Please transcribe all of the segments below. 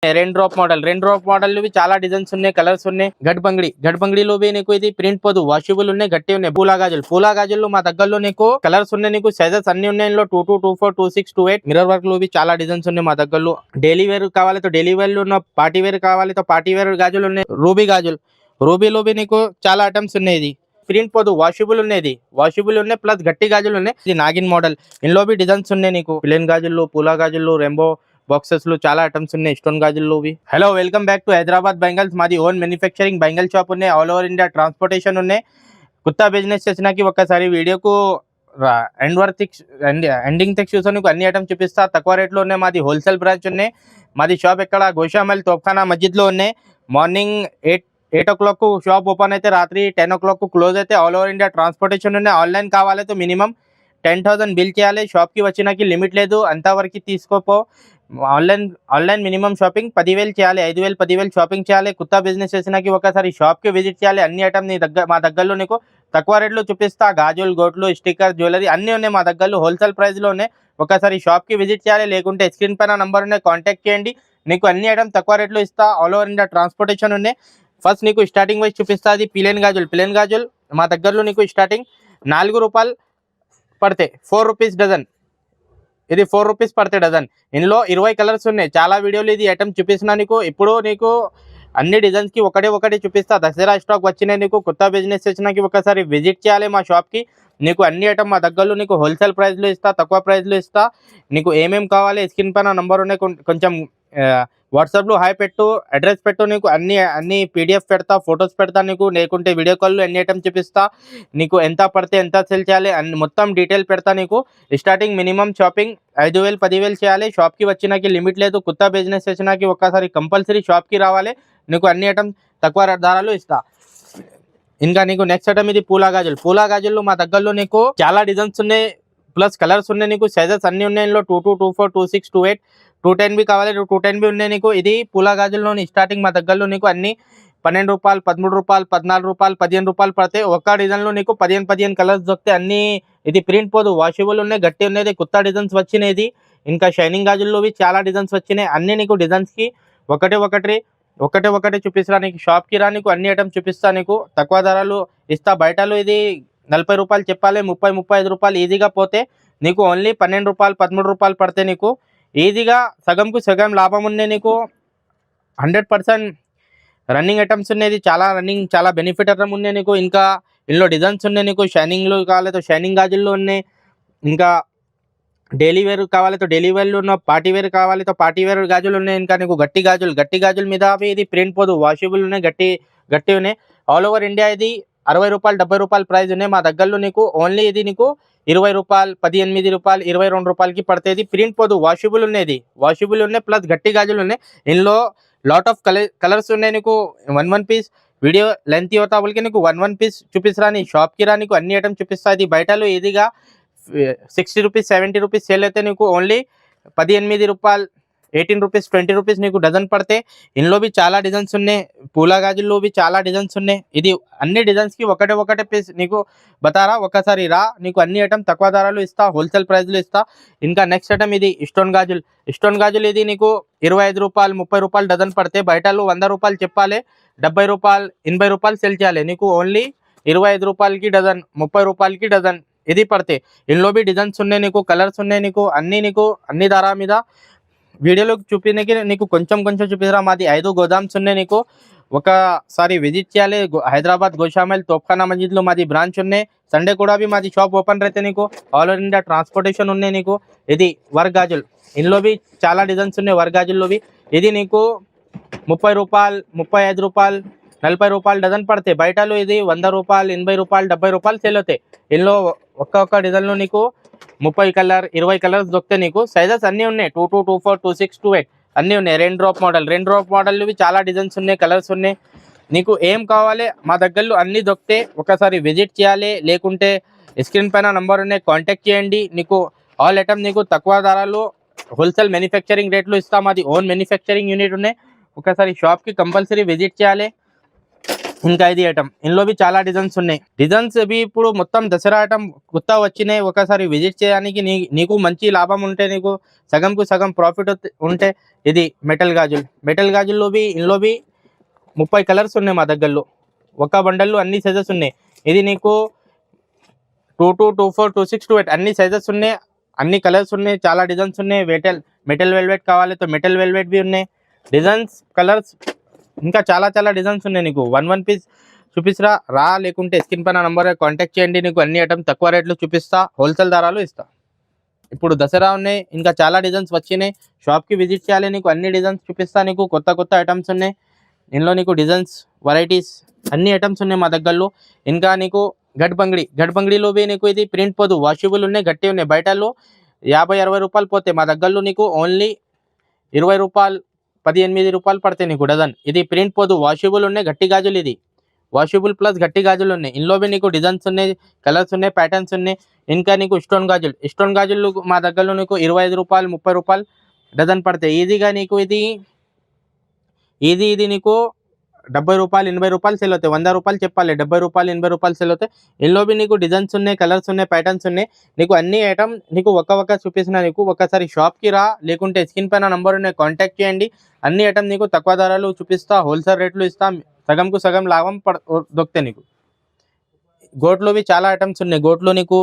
Rain drop model చాలా designs ఉన్నాయి, colours ఉన్నాయి. గడ్బంగిడిలో నీకు ఇది ప్రింట్ పోదు, వాషబుల్ ఉన్నాయి, గట్టి ఉన్నాయి. పూలా గాజులు మా దగ్గరలో నీకు కలర్స్ ఉన్నాయి, నీకు సైజెస్ అన్ని ఉన్నాయి. 22, 24, 26, 28 మిర్రర్ వర్క్ లో చాలా డిజైన్స్ ఉన్నాయి మా దగ్గరలో. డైలీ వేర్ కావాలి డైలీ వేర్ లో ఉన్న, పార్టీ వేర్ కావాలి పార్టీ వేర్ గాజులు ఉన్నాయి. రూబీలో నీకు చాలా ఐటమ్స్ ఉన్నాయి. ఇది ప్రింట్ పోదు, వాషబుల్ ఉన్నాయి, ప్లస్ గట్టి గాజులు ఉన్నాయి. ఇది నాగిన్ మోడల్, ఇందులో డిజైన్స్ ఉన్నాయి నీకు. ప్లేన్ గాజులు, పూలా గాజులు, రెయిన్బో బాక్సెస్ లో చాలా ఐటమ్స్ ఉన్నాయి. స్టోన్ గాజుల్లో. Hello, welcome back to Hyderabad bangles. మాది ఓన్ మ్యానుఫ్యాక్చరింగ్ బెంగల్ షాప్ ఉన్నాయి. ఆల్ ఓవర్ ఇండియా ట్రాన్స్పోర్టేషన్ ఉన్నాయి. కొత్త బిజినెస్ చేసినాకి ఒక్కసారి వీడియోకు ఎండింగ్ తెక్ చూసాను. అన్ని ఐటమ్స్ చూపిస్తా. తక్కువ రేట్లో ఉన్నాయి. మాది హోల్సేల్ బ్రాంచ్ ఉన్నాయి. మాది షాప్ ఎక్కడ గోషామల్ తోప్ఖానా మస్జిద్ లో ఉన్నాయి. మార్నింగ్ 8 o'clock షాప్ ఓపెన్ అయితే రాత్రి 10 o'clock క్లోజ్ అయితే. ఆల్ ఓవర్ ఇండియా ట్రాన్స్పోర్టేషన్ ఉన్నాయి. ఆన్లైన్ కావాలైతే మినిమం 10,000 బిల్ చేయాలి. షాప్కి వచ్చినాకి లిమిట్ లేదు, అంతవరకు తీసుకోపో. ఆన్లైన్ మినిమం షాపింగ్ 10,000 చేయాలి, 5,000, 10,000 షాపింగ్ చేయాలి. కొత్త బిజినెస్ చేసినాకి ఒకసారి షాప్కి విజిట్ చేయాలి. అన్ని ఐటమ్ మా దగ్గరలో నీకు తక్కువ రేట్లో చూపిస్తా. గాజులు, గోట్లు, స్టిక్కర్, జ్యువెలరీ అన్నీ ఉన్నాయి మా దగ్గరలో. హోల్సేల్ ప్రైస్లో ఉన్నాయి. ఒకసారి షాప్కి విజిట్ చేయాలి, లేకుంటే స్క్రీన్ పైన నంబర్ ఉన్నాయి, కాంటాక్ట్ చేయండి. నీకు అన్ని ఐటమ్ తక్కువ రేట్లో ఇస్తా. ఆల్ ఓవర్ ఇండియా ట్రాన్స్పోర్టేషన్ ఉన్నాయి. ఫస్ట్ నీకు స్టార్టింగ్ వైజ్ చూపిస్తా. అది ప్లేన్ గాజులు మా దగ్గరలో నీకు స్టార్టింగ్ 4 రూపాయలు పడతాయి. 4 రూపీస్ డజన్. ఇది 4 రూపీస్ పడతాయి డజన్. ఇందులో 20 కలర్స్ ఉన్నాయి. చాలా వీడియోలు ఇది ఐటమ్ చూపిస్తున్నా నీకు. ఇప్పుడు నీకు అన్ని డిజైన్స్ కి ఒకటి చూపిస్తా. దసరా స్టాక్ వచ్చినాయి. నీకు కొత్త బిజినెస్ చేసినాకి ఒకసారి విజిట్ చేయాలి మా షాప్ కి. నీకు అన్ని ఐటమ్ మా దగ్గరలో నీకు హోల్సేల్ ప్రైస్ లో ఇస్తా, తక్కువ ప్రైస్ లో ఇస్తా. నీకు ఏమేమి కావాలి స్క్రీన్ పైన నంబర్ ఉన్నాయి. కొంచెం వాట్సాప్ లో హాయ్ పెట్టు, అడ్రస్ పెట్టు. నీకు అన్ని PDF పెడతా, ఫొటోస్ పెడతా నీకు. లేకుంటే వీడియో కాల్లో అన్ని ఐటమ్ చూపిస్తా. నీకు ఎంత పడితే ఎంత సెల్ చేయాలి అన్ని మొత్తం డీటెయిల్ పెడతా నీకు. స్టార్టింగ్ మినిమం షాపింగ్ 5,000, 10,000 చేయాలి. షాప్కి వచ్చినాకి లిమిట్ లేదు. కొత్త బిజినెస్ చేసినాకి ఒక్కసారి కంపల్సరీ షాప్కి రావాలి. నీకు అన్ని ఐటమ్ తక్కువ ధరలు ఇస్తా. ఇంకా నీకు నెక్స్ట్ ఐటమ్ ఇది పూలా గాజులు మా దగ్గరలో నీకు చాలా డిజైన్స్ ఉన్నాయి, ప్లస్ కలర్స్ ఉన్నాయి. నీకు సైజెస్ అన్ని ఉన్నాయి. 22, 24, 26, 28, 210 కావాలి, 210 ఉన్నాయి నీకు. ఇది పూలా గాజుల్లోని స్టార్టింగ్ మా దగ్గరలో నీకు అన్ని 12 రూపాయలు, 13 రూపాయలు, 14 రూపాయలు, 15 రూపాయలు పడతాయి. ఒక్క డిజైన్లో నీకు 15 కలర్స్ దొరుకుతాయి. అన్ని ఇది ప్రింట్ పోదు, వాషబుల్ ఉన్నాయి, గట్టి ఉన్నాయి. కొత్త డిజైన్స్ వచ్చినాయి. ఇంకా షైనింగ్ గాజుల్లో చాలా డిజైన్స్ వచ్చినాయి. అన్ని నీకు డిజైన్స్కి ఒకటే చూపిస్తా. నీకు షాప్కి రా, నీకు అన్ని ఐటమ్స్ చూపిస్తా. నీకు తక్కువ ధరలు ఇస్తా. బయటలో ఇది 40 రూపాయలు చెప్పాలి, 30, 35 రూపాయలు ఈజీగా పోతే. నీకు ఓన్లీ 12 రూపాయలు, 13 రూపాయలు పడితే నీకు ఈజీగా సగంకు సగం లాభం ఉన్నాయి. నీకు 100% రన్నింగ్ ఐటమ్స్ ఉన్నాయి. చాలా బెనిఫిట్ ఐటమ్ ఉన్నాయి నీకు. ఇంకా ఇందులో డిజైన్స్ ఉన్నాయి. నీకు షైనింగ్లో కావాలతో షైనింగ్ గాజుల్లో ఉన్నాయి. ఇంకా డైలీ వేర్ కావాలితో డైలీ వేర్లు ఉన్న, పార్టీ వేర్ కావాలితో పార్టీ వేర్ గాజులు ఉన్నాయి. ఇంకా నీకు గట్టి గాజుల మీద ఇది ప్రింట్ పోదు, వాషబుల్ ఉన్నాయి, గట్టి ఉన్నాయి. ఆల్ ఓవర్ ఇండియా ఇది 60 రూపాయలు, 70 రూపాయలు ప్రైస్ ఉన్నాయి. మా దగ్గరలో నీకు ఓన్లీ ఇది నీకు 20 రూపాయలు, 18 రూపాయలు, 22 రూపాయలకి పడుతుంది. ప్రింట్ పోదు, వాషబుల్ ఉన్నాయి, ప్లస్ గట్టి గాజులు ఉన్నాయి. ఇందులో లాట్ ఆఫ్ కలర్స్ ఉన్నాయి. నీకు వన్ పీస్ వీడియో లెంత్ అవుతా వాళ్ళకి నీకు వన్ పీస్ చూపిస్తా. నీ షాప్కి రా, నీకు అన్ని ఐటమ్ చూపిస్తా. ఇది బయటలో ఈజీగా 60 రూపీస్, 70 రూపీస్ సేల్ అయితే నీకు ఓన్లీ 18 రూపాయలు, 18 రూపీస్, 20 రూపీస్ నీకు డజన్ పడితే. ఇందులో చాలా డిజైన్స్ ఉన్నాయి. పూలా గాజుల్లో చాలా డిజైన్స్ ఉన్నాయి. ఇది అన్ని డిజైన్స్కి ఒకటే పీస్ నీకు బతారా. ఒకసారి రా, నీకు అన్ని ఐటమ్ తక్కువ ధరలు ఇస్తా, హోల్సేల్ ప్రైస్లో ఇస్తా. ఇంకా నెక్స్ట్ ఐటమ్ ఇది స్టోన్ గాజులు. ఇది నీకు 25 రూపాయలు, 30 రూపాయలు డజన్ పడితే. బయటలో 100 రూపాయలు చెప్పాలి, 70 రూపాయలు, 80 రూపాయలు సెల్ చేయాలి. నీకు ఓన్లీ 25 రూపాయలకి డజన్, 30 రూపాయలకి డజన్ ఇది పడితే. ఇందులో డిజైన్స్ ఉన్నాయి. నీకు కలర్స్ ఉన్నాయి. నీకు అన్ని ధర మీద వీడియోలో చూపించడానికి నీకు కొంచెం చూపిస్తారా. మాది 5 గోదామ్స్ ఉన్నాయి. నీకు ఒకసారి విజిట్ చేయాలి. హైదరాబాద్ గోషామల్ తోప్ఖానా మస్జిద్లో మాది బ్రాంచ్ ఉన్నాయి. సండే కూడా మాది షాప్ ఓపెన్ అయితే. నీకు ఆల్ ఓవర్ ఇండియా ట్రాన్స్పోర్టేషన్ ఉన్నాయి. నీకు ఇది వర్క్ గాజులు. ఇందులో చాలా డిజైన్స్ ఉన్నాయి వర్క్ గాజుల్లో. ఇది నీకు 30 రూపాయలు, 35 రూపాయలు, 40 రూపాయలు డజన్ పడతాయి. బయటలో ఇది 100 రూపాయలు, 80 రూపాయలు, 70 రూపాయలు సేల్ అవుతాయి. ఇందులో ఒక్క డిజైన్లో నీకు 30 కలర్, 20 కలర్స్ దొరుకుతాయి. నీకు సైజెస్ అన్నీ ఉన్నాయి. 22, 24, 26, 28 అన్నీ ఉన్నాయి. రెయిన్ డ్రాప్ మోడల్ చాలా డిజైన్స్ ఉన్నాయి, కలర్స్ ఉన్నాయి. నీకు ఏం కావాలి మా దగ్గరలో అన్నీ దొరికితే. ఒకసారి విజిట్ చేయాలి, లేకుంటే స్క్రీన్ పైన నంబర్ ఉన్నాయి, కాంటాక్ట్ చేయండి. నీకు ఆల్ ఐటమ్ నీకు తక్కువ ధరలు హోల్సేల్ మ్యానుఫ్యాక్చరింగ్ రేట్లు ఇస్తాం. మాది ఓన్ మ్యానుఫ్యాక్చరింగ్ యూనిట్ ఉన్నాయి. ఒకసారి షాప్కి కంపల్సరీ విజిట్ చేయాలి. ఇంకా ఇది ఐటమ్ ఇందులో చాలా డిజైన్స్ ఉన్నాయి. డిజైన్స్ ఇవి ఇప్పుడు మొత్తం దసరా ఐటమ్ కొత్త వచ్చినాయి. ఒకసారి విజిట్ చేయడానికి నీకు మంచి లాభం ఉంటే, నీకు సగంకు సగం ప్రాఫిట్ ఉంటే, ఇది మెటల్ గాజులు. మెటల్ గాజుల్లో ఇందులో 30 కలర్స్ ఉన్నాయి మా దగ్గరలో. ఒక బండల్లో అన్ని సైజెస్ ఉన్నాయి. ఇది నీకు 22, 24, 26, 28 అన్ని సైజెస్ ఉన్నాయి, అన్ని కలర్స్ ఉన్నాయి, చాలా డిజైన్స్ ఉన్నాయి. మెటల్ వెల్వెట్ కావాలి తో మెటల్ వెల్వెట్ भी ఉన్నాయి. డిజైన్స్ కలర్స్ ఇంకా చాలా చాలా డిజైన్స్ ఉన్నాయి. నీకు వన్ పీస్ చూపిస్తా రా, లేకుంటే స్క్రీన్ పైన నంబర్ కాంటాక్ట్ చేయండి. నీకు అన్ని ఐటమ్ తక్కువ రేట్లు చూపిస్తా, హోల్సేల్ ధరలు ఇస్తా. ఇప్పుడు దసరా ఉన్నాయి, ఇంకా చాలా డిజైన్స్ వచ్చినాయి. షాప్కి విజిట్ చేయాలి, నీకు అన్ని డిజైన్స్ చూపిస్తా. నీకు కొత్త కొత్త ఐటమ్స్ ఉన్నాయి. ఇందులో నీకు డిజైన్స్ వెరైటీస్ అన్ని ఐటమ్స్ ఉన్నాయి మా దగ్గరలో. ఇంకా నీకు గడ్బంగిడిలో నీకు ఇది ప్రింట్ పోదు, వాషబుల్ ఉన్నాయి, గట్టి ఉన్నాయి. బయటలో 50-60 రూపాయలు పోతే, మా దగ్గరలో నీకు ఓన్లీ 20 రూపాయలు, 18 రూపాయలు పడతాయి నీకు డజన్. ఇది ప్రింట్ పోదు, వాషబుల్ ఉన్నాయి, గట్టి గాజులు. ఇది వాషబుల్ ప్లస్ గట్టి గాజులు ఉన్నాయి. ఇందులో నీకు డిజైన్స్ ఉన్నాయి, కలర్స్ ఉన్నాయి, ప్యాటర్న్స్ ఉన్నాయి. ఇంకా నీకు స్టోన్ గాజులు మా దగ్గరలో నీకు 25 రూపాయలు, 30 రూపాయలు డజన్ పడతాయి ఈజీగా. నీకు ఇది నీకు 70 రూపాయలు, 80 రూపాయలు సెల్ అవుతాయి. 100 రూపాయలు చెప్పాలి, 70 రూపాయలు, 80 రూపాయలు సెల్ అవుతాయి. ఇందులో నీకు డిజైన్స్ ఉన్నాయి, కలర్స్ ఉన్నాయి, ప్యాటర్న్స్ ఉన్నాయి. నీకు అన్ని ఐటమ్ నీకు ఒక్క చూపిస్తున్నా. నీకు ఒకసారి షాప్కి రా, లేకుంటే స్క్రీన్ పైన నంబర్ ఉన్నాయి, కాంటాక్ట్ చేయండి. అన్ని ఐటమ్ నీకు తక్కువ ధరలు చూపిస్తా, హోల్సేల్ రేట్లు ఇస్తా. సగంకు సగం లాభం దొరుకుతాయి నీకు. గోట్లో చాలా ఐటమ్స్ ఉన్నాయి. గోట్లో నీకు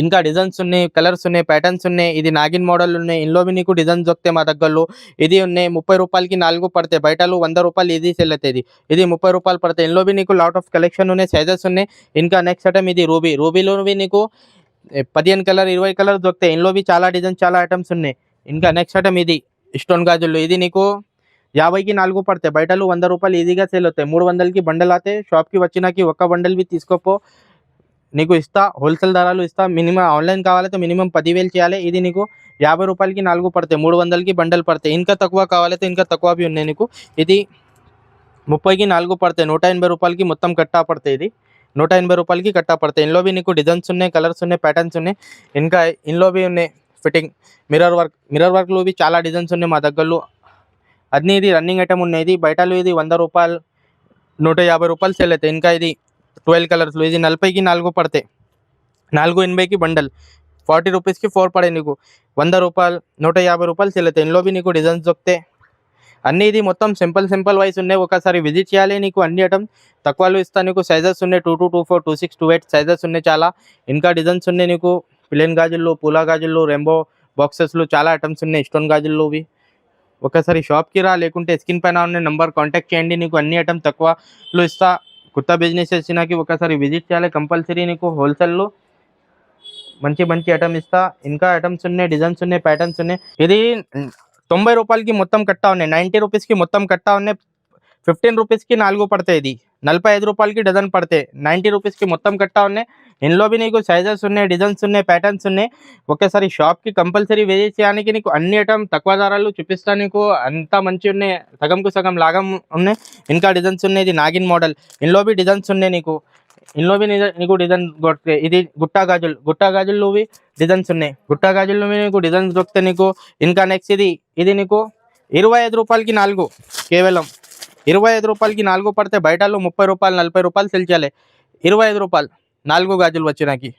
ఇంకా డిజైన్స్ ఉన్నాయి, కలర్స్ ఉన్నాయి, ప్యాటర్న్స్ ఉన్నాయి. ఇది నాగిన్ మోడల్ ఉన్నాయి. ఇందులో నీకు డిజైన్స్ దొరుకుతాయి మా దగ్గరలో. ఇది ఉన్నాయి 30 రూపాయలకి 4 పడతాయి. బయటలో 100 రూపాయలు ఇది సెల్ అవుతుంది. ఇది 30 రూపాయలు పడతాయి. ఇందులో నీకు లాట్ ఆఫ్ కలెక్షన్ ఉన్నాయి, సైజెస్ ఉన్నాయి. ఇంకా నెక్స్ట్ ఐటమ్ ఇది రూబీలో నీకు 15 కలర్, 20 కలర్ దొరుకుతాయి. ఇందులో చాలా డిజైన్స్, చాలా ఐటమ్స్ ఉన్నాయి. ఇంకా నెక్స్ట్ ఐటమ్ ఇది స్టోన్ గాజులు. ఇది నీకు 50కి 4 పడతాయి. బయటలో 100 రూపాయలు ఈజీగా సేల్ అవుతాయి. 300కి బండల్ అయితే, షాప్కి వచ్చినాకి ఒక్క బండల్ भी తీసుకోపో, నీకు ఇస్తా, హోల్సేల్ ధరలు ఇస్తా. మినిమం ఆన్లైన్ కావాలంటే మినిమం 10,000 చేయాలి. ఇది నీకు 50 రూపాయలకి 4 పడతాయి, 300కి బండల్ పడతాయి. ఇంకా తక్కువ కావాలంటే ఇంకా తక్కువ भी ఉన్నాయి నీకు. ఇది 30కి 4 పడతాయి, 180 రూపాయలకి మొత్తం కట్టా పడతాయి. ఇది 180 రూపాయలకి కట్టా పడతాయి. ఇందులో నీకు డిజైన్స్ ఉన్నాయి, కలర్స్ ఉన్నాయి, ప్యాటర్న్స్ ఉన్నాయి. ఇంకా ఇందులో ఉన్నాయి ఫిట్టింగ్, మిర్రర్ వర్క్లో చాలా డిజైన్స్ ఉన్నాయి మా దగ్గరలో. అన్నీ ఇది రన్నింగ్ ఐటమ్ ఉన్నాయి. ఇది బయటలో ఇది 100 రూపాయలు, 150 రూపాయలు సేల్ అవుతాయి. ఇంకా ఇది 12 కలర్స్లో ఇది 40కి 4 పడతాయి, 480కి బండల్, 40 రూపీస్కి 4 పడే. నీకు 100 రూపాయలు, 150 రూపాయలు సేల్ అవుతాయి. ఇందులో నీకు డిజైన్స్ దొరుకుతాయి. అన్నీ ఇది మొత్తం సింపుల్ వైస్ ఉన్నాయి. ఒకసారి విజిట్ చేయాలి. నీకు అన్ని ఐటమ్ తక్కువలో ఇస్తా. నీకు సైజెస్ ఉన్నాయి 22, 24, 26, 28 సైజెస్ ఉన్నాయి చాలా. ఇంకా డిజైన్స్ ఉన్నాయి నీకు ప్లేన్ గాజుల్లో, పూలా గాజుల్లో, రెయిన్బో బాక్సెస్లో చాలా ఐటమ్స్ ఉన్నాయి. స్టోన్ గాజుల్లో ఒకసారి షాప్కి రా, లేకుంటే స్క్రీన్ పైన ఉన్న నెంబర్ కాంటాక్ట్ చేయండి. నీకు అన్ని ఐటమ్ తక్కువలో ఇస్తా. కొత్త బిజినెస్ వచ్చినాకి ఒకసారి విజిట్ చేయాలి కంపల్సరీ. నీకు హోల్సేల్లో మంచి ఐటమ్ ఇస్తా. ఇంకా ఐటమ్స్ ఉన్నాయి, డిజైన్స్ ఉన్నాయి, ప్యాటర్న్స్ ఉన్నాయి. ఇది 90 రూపాయలకి మొత్తం కట్టా ఉన్నాయి, 90 రూపీస్కి మొత్తం కట్టా ఉన్నాయి. 15 రూపీస్కి 4 పడతాయి. ఇది 45 రూపాయలకి డజన్ పడతాయి. 90 రూపీస్కి మొత్తం కట్టా ఉన్నాయి. ఇందులో నీకు సైజెస్ ఉన్నాయి, డిజైన్స్ ఉన్నాయి, ప్యాటర్న్స్ ఉన్నాయి. ఒకసారి షాప్కి కంపల్సరీ విజిట్ చేయడానికి. నీకు అన్ని ఐటమ్ తక్కువ ధరలు చూపిస్తాను. నీకు అంతా మంచి ఉన్నాయి, సగంకు సగం లాగం ఉన్నాయి. ఇంకా డిజైన్స్ ఉన్నాయి. ఇది నాగిన్ మోడల్, ఇందులో డిజైన్స్ ఉన్నాయి. ఇందులో నీకు డిజైన్ దొరుకుతాయి. ఇది గుట్టా గాజుల్లో డిజైన్స్ ఉన్నాయి. గుట్టా గాజుల్లో నీకు డిజైన్స్ దొరుకుతాయి నీకు. ఇంకా నెక్స్ట్ ఇది నీకు 25 రూపాయలకి 4, కేవలం 25 రూపాయలకి 4 పడితే. బయటలో 30 రూపాయలు, 40 రూపాయలు సెల్ చేయాలి. 25 రూపాయలు 4 గాజులు వచ్చినాకి.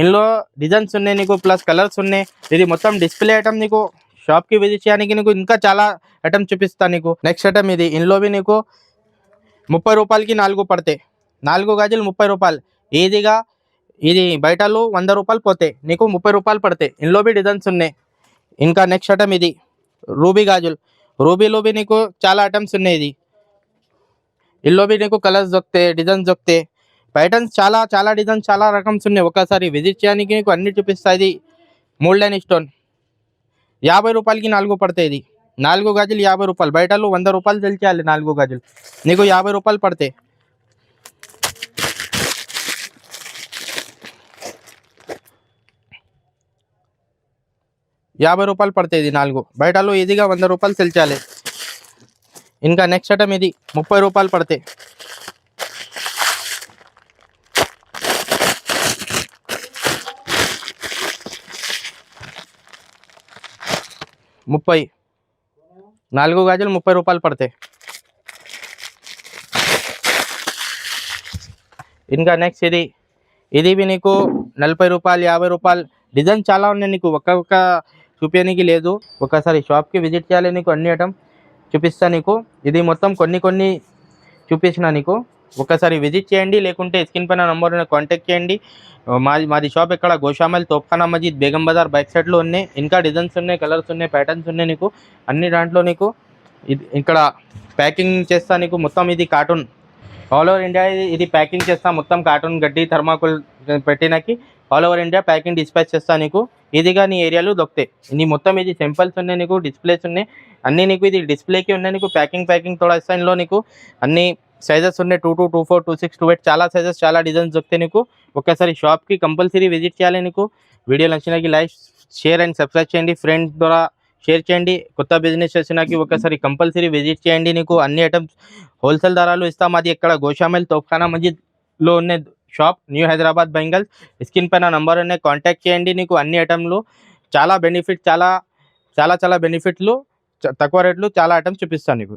ఇందులో డిజైన్స్ ఉన్నాయి నీకు, ప్లస్ కలర్స్ ఉన్నాయి. ఇది మొత్తం డిస్ప్లే ఐటమ్. నీకు షాప్కి విజిట్ చేయడానికి నీకు ఇంకా చాలా ఐటమ్ చూపిస్తాను నీకు. నెక్స్ట్ ఐటమ్ ఇది. ఇందులో నీకు 30 రూపాయలకి 4 పడతాయి. 4 గాజులు 30 రూపాయలు ఈజీగా. ఇది బయటలో 100 రూపాయలు పోతాయి, నీకు 30 రూపాయలు పడతాయి. ఇందులో డిజైన్స్ ఉన్నాయి. ఇంకా నెక్స్ట్ ఐటమ్ ఇది రూబీ గాజులు. రూబీలో నీకు చాలా ఐటమ్స్ ఉన్నాయి. ఇది ఇందులో నీకు కలర్స్ దొరుకుతాయి, డిజైన్స్ దొరుకుతాయి, ప్యాటర్న్స్ చాలా డిజైన్స్, చాలా రకమ్స్ ఉన్నాయి. ఒకసారి విజిట్ చేయడానికి నీకు అన్ని చూపిస్తాయి. ఇది మోల్డెన్ స్టోన్ 50 రూపాయలకి 4 పడతాయి. ఇది 4 గాజులు 50 రూపాయలు. బయటలో 100 రూపాయలు సెల్ చేయాలి. 4 గాజులు నీకు 50 రూపాయలు పడతాయి. ఇది 4 బయటలో ఈజీగా 100 రూపాయలు సెల్ చేయాలి. ఇంకా నెక్స్ట్ ఐటమ్ ఇది 30 రూపాయలు పడతాయి. ముప్పై 4 గాజులు 30 రూపాయలు పడతాయి. ఇంకా నెక్స్ట్ ఇది నీకు 40 రూపాయలు 50 రూపాయలు డిజైన్ చాలా ఉన్నాయి నీకు ఒక్క చూపించడానికి లేదు. ఒకసారి షాప్కి విజిట్ చేయాలి, నీకు అన్ని ఐటమ్ చూపిస్తా నీకు. ఇది మొత్తం కొన్ని చూపించిన నీకు. ఒకసారి విజిట్ చేయండి, లేకుంటే స్క్రీన్ పైన నంబర్ కాంటాక్ట్ చేయండి. మాది షాప్ ఇక్కడ గోషామల్ తోప్ఖానా మజీద్ బేగం బజార్ బైక్ సైడ్లో ఉన్నాయి. ఇంకా డిజైన్స్ ఉన్నాయి, కలర్స్ ఉన్నాయి, ప్యాటర్న్స్ ఉన్నాయి నీకు అన్ని దాంట్లో నీకు. ఇక్కడ ప్యాకింగ్ చేస్తా నీకు మొత్తం. ఇది కార్టూన్ ఆల్ ఓవర్ ఇండియా ఇది ప్యాకింగ్ చేస్తా మొత్తం. కార్టూన్ గడ్డి థర్మాకోల్ పెట్టినకి all over India packing dispatch చేస్తా నీకు. ఇదిగా నీ ఏరియాలో దొరుకుతాయి. నీ మొత్తం ఇది సింపుల్స్ ఉన్నాయి నీకు, డిస్ప్లేస్ ఉన్నాయి అన్నీ నీకు. ఇది డిస్ప్లేకి ఉన్నాయి నీకు. ప్యాకింగ్ తోడా ఇస్తాలో నీకు. అన్ని సైజెస్ ఉన్నాయి 22, 24, 26, 28 చాలా సైజెస్ చాలా డిజైన్స్ దొరుకుతాయి నీకు. ఒక్కసారి షాప్కి కంపల్సరీ విజిట్ చేయాలి నీకు. వీడియో నచ్చినకి లైక్, షేర్ అండ్ సబ్స్క్రైబ్ చేయండి. ఫ్రెండ్ ద్వారా షేర్ చేయండి. కొత్త బిజినెస్ చేసినాకి ఒకసారి కంపల్సరీ విజిట్ చేయండి నీకు. అన్ని ఐటమ్స్ హోల్సేల్ ధరలు ఇస్తాం. అది ఇక్కడ గోషామల్ తోప్ఖానా మజీద్లో ఉన్న షాప్, న్యూ హైదరాబాద్ బెంగల్. స్క్రీన్ పైన నంబర్ ఉన్నాయి, కాంటాక్ట్ చేయండి. నీకు అన్ని ఐటమ్లు చాలా బెనిఫిట్, చాలా బెనిఫిట్లు, తక్కువ రేట్లు చాలా ఐటమ్స్ చూపిస్తాను నీకు.